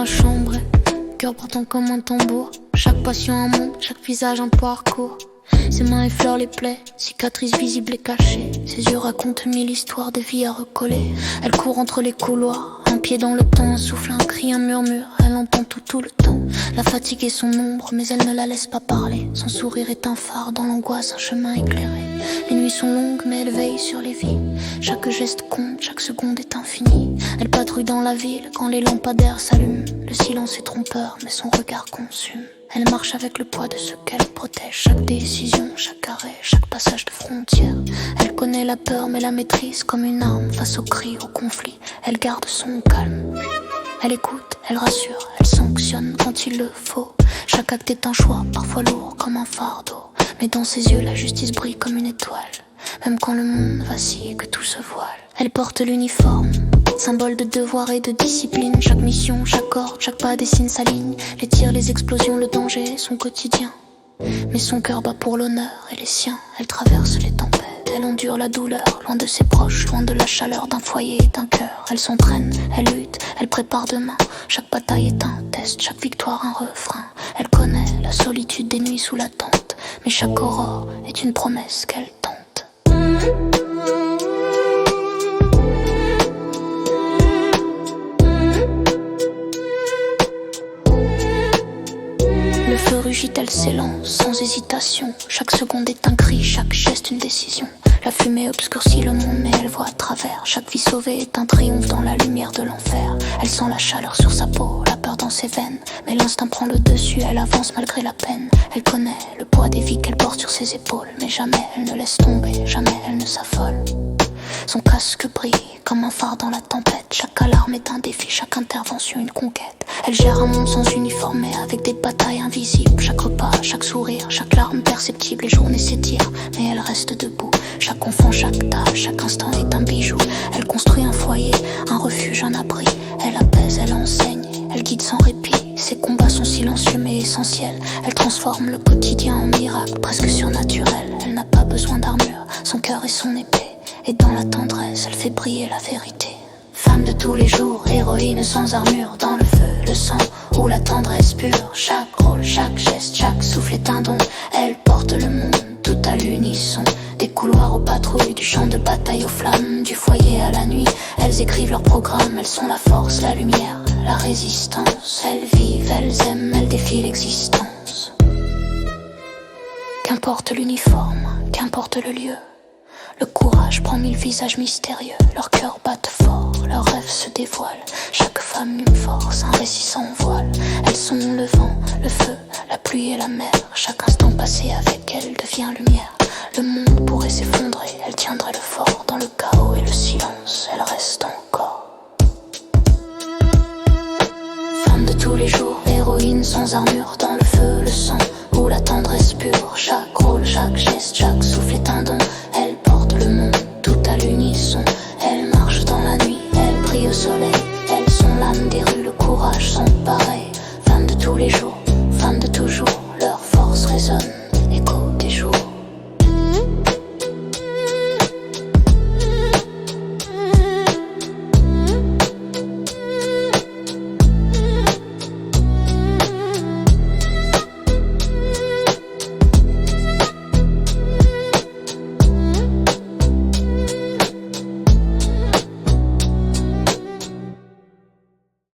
la chambre, cœur battant comme un tambour. Chaque passion un monde, chaque visage un parcours. Ses mains effleurent les plaies, cicatrices visibles et cachées. Ses yeux racontent mille histoires de vie à recoller. Elle court entre les couloirs, un pied dans le temps, un souffle, un cri, un murmure. Elle entend tout le temps. La fatigue est son ombre, mais elle ne la laisse pas parler. Son sourire est un phare dans l'angoisse, un chemin éclairé. Les nuits sont longues, mais elle veille sur les vies. Chaque geste compte, chaque seconde est infinie. Elle patrouille dans la ville quand les lampadaires s'allument. Le silence est trompeur, mais son regard consume. Elle marche avec le poids de ce qu'elle protège. Chaque décision, chaque arrêt, chaque passage de frontière. Elle connaît la peur mais la maîtrise comme une arme. Face aux cris, au conflit, elle garde son calme. Elle écoute, elle rassure, elle sanctionne quand il le faut. Chaque acte est un choix, parfois lourd comme un fardeau. Mais dans ses yeux, la justice brille comme une étoile. Même quand le monde vacille et que tout se voile. Elle porte l'uniforme, symbole de devoir et de discipline. Chaque mission, chaque ordre, chaque pas dessine sa ligne. Les tirs, les explosions, le danger, son quotidien. Mais son cœur bat pour l'honneur et les siens. Elle traverse les tempêtes, elle endure la douleur. Loin de ses proches, loin de la chaleur d'un foyer et d'un cœur. Elle s'entraîne, elle lutte, elle prépare demain. Chaque bataille est un test, chaque victoire un refrain. Elle connaît la solitude des nuits sous la tente. Mais chaque aurore est une promesse qu'elle tente. Le feu rugit, elle s'élance sans hésitation. Chaque seconde est un cri, chaque geste une décision. La fumée obscurcit le monde mais elle voit à travers. Chaque vie sauvée est un triomphe dans la lumière de l'enfer. Elle sent la chaleur sur sa peau, la peur dans ses veines. Mais l'instinct prend le dessus, elle avance malgré la peine. Elle connaît le poids des vies qu'elle porte sur ses épaules. Mais jamais elle ne laisse tomber, jamais elle ne s'affole. Son casque brille comme un phare dans la tempête. Chaque alarme est un défi, chaque intervention une conquête. Elle gère un monde sans uniforme mais avec des batailles invisibles. Chaque repas, chaque sourire, chaque larme perceptible. Les journées s'étirent mais elle reste debout. Chaque enfant, chaque tâche, chaque instant est un bijou. Elle construit un foyer, un refuge, un abri. Elle apaise, elle enseigne, elle guide sans répit. Ses combats sont silencieux mais essentiels. Elle transforme le quotidien en miracle, presque surnaturel. Elle n'a pas besoin d'armure, son cœur est son épée. Et dans la tendresse, elle fait briller la vérité. Femme de tous les jours, héroïne sans armure. Dans le feu, le sang ou la tendresse pure. Chaque rôle, chaque geste, chaque souffle est un don. Elle porte le monde, tout à l'unisson. Des couloirs aux patrouilles, du champ de bataille aux flammes. Du foyer à la nuit, elles écrivent leur programme. Elles sont la force, la lumière, la résistance. Elles vivent, elles aiment, elles défient l'existence. Qu'importe l'uniforme, qu'importe le lieu. Le courage prend mille visages mystérieux. Leurs cœurs battent fort, leurs rêves se dévoilent. Chaque femme une force, un récit sans voile. Elles sont le vent, le feu, la pluie et la mer. Chaque instant passé avec elles devient lumière. Le monde pourrait s'effondrer, elle tiendrait le fort. Dans le chaos et le silence, elle reste encore. Femme de tous les jours, héroïne sans armure.